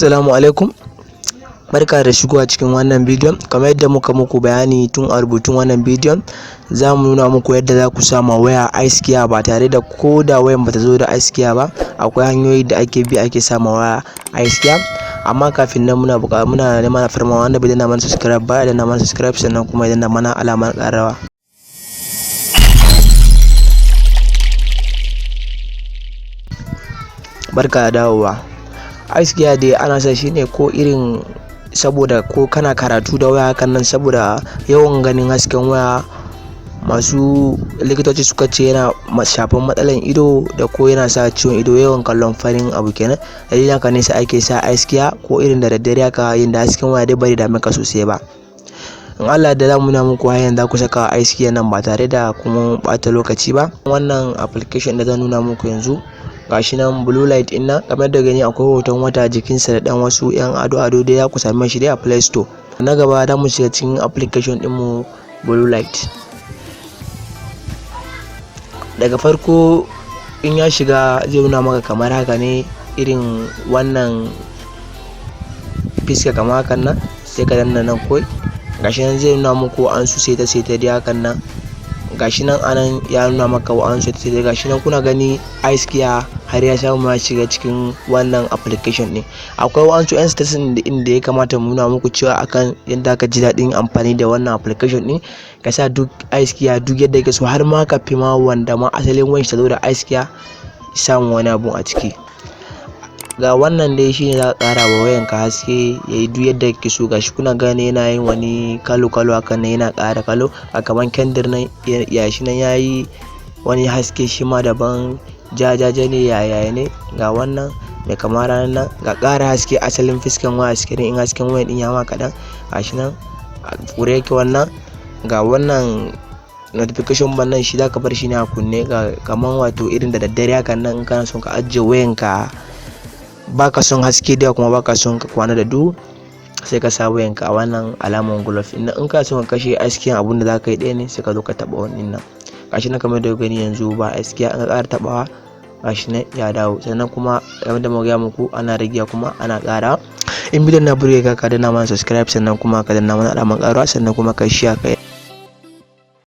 Assalamu alaikum, barka da shigowa cikin wannan bidiyon. Kamar yadda muka muku bayani tun a rubutun wannan bidiyon, za mu nuna muku yadda za ku sama waya iSkiya ba tare da ko da wayan bata zo da iSkiya ba. Akwai hanyoyi da ake bi ake sama waya iSkiya, amma kafin nan muna neman alfarma wanda bai danna mana subscribe ba ya danna mana subscribe, sannan kuma ya danna mana alamar ƙararrawa. Barka da dawowa. iSkiya dai ana sa shi ne ko irin saboda ko kana karatu da waya hakan nan, saboda yawan ganin hasken waya. Masu likitoci suka ce yana shafan matsalan ido da ko yana sa ciwon ido, yawan kallon farin abu kenan. Dalilin haka ne sai ake sa iSkiya ko irin da daddare haka, yanda hasken waya dai bai dame ka sosai ba. In Allah da za mu nuna muku hanyar da ku saka iSkiya nan ba tare da kuma ɓata lokaci ba. Wannan application da zan nuna muku yanzu, gashi nan blue light din nan, kamar da gani akwai hoton wata jikinsa da dan wasu yan ado dai, za ku same shi dai a Play Store. Na gaba da mu shiga cikin application din mu blue light. Daga farko in ya shiga zai nuna maka kamar haka ne, irin wannan fiska kamar hakan nan, sai ka danna nan koi. Gashi nan zai nuna muku an su sai ta dai hakan nan. Gashi nan anan ya nuna maka an su sai gashi nan kuna gani iSkiya har ya samu ya shiga cikin wannan application din. Akwai wasu yan station da ya kamata mu nuna muku cewa akan yadda ka ji daɗin amfani da wannan application din. Ka sa duk iSkiya duk yadda kake so, har ma ka fi ma wanda ma asalin wani ta zo da iSkiya samu wani abu a ciki. Ga wannan dai shine za ka ƙara wa wayanka haske yayi duk yadda kake so. Gashi kuna gane yana yin wani kalo hakan nan, yana ƙara kalo a kaman kendir nan, yashi nan yayi wani haske shi ma daban, jajaja ne yaya ne. Ga wannan da kamar ranar nan, ga ƙara haske asalin fiskan waya screen in hasken wayan din ya ma kaɗan. Gashi nan a kure yake wannan. Ga wannan notification ban nan, shi zaka bar shi ne a kunne, ga kaman wato irin da daddare hakan nan in kana son ka ajiye wayanka, baka son haske da kuma baka son ka kwana da duhu, sai ka sa wayanka a wannan alaman glove din nan. In ka son ka kashe iSkiya, abun da zaka yi ɗaya ne, sai ka zo ka taɓa wannan nan. Gashi nan kamar da gani yanzu ba iSkiya, an ƙara taɓawa gashi nan ya dawo. Sannan kuma kamar da muka gaya muku, ana ragewa kuma ana ƙara. In bidiyon na burge ka danna mana subscribe, sannan kuma ka danna mana alamar ƙararrawa, sannan kuma ka share ka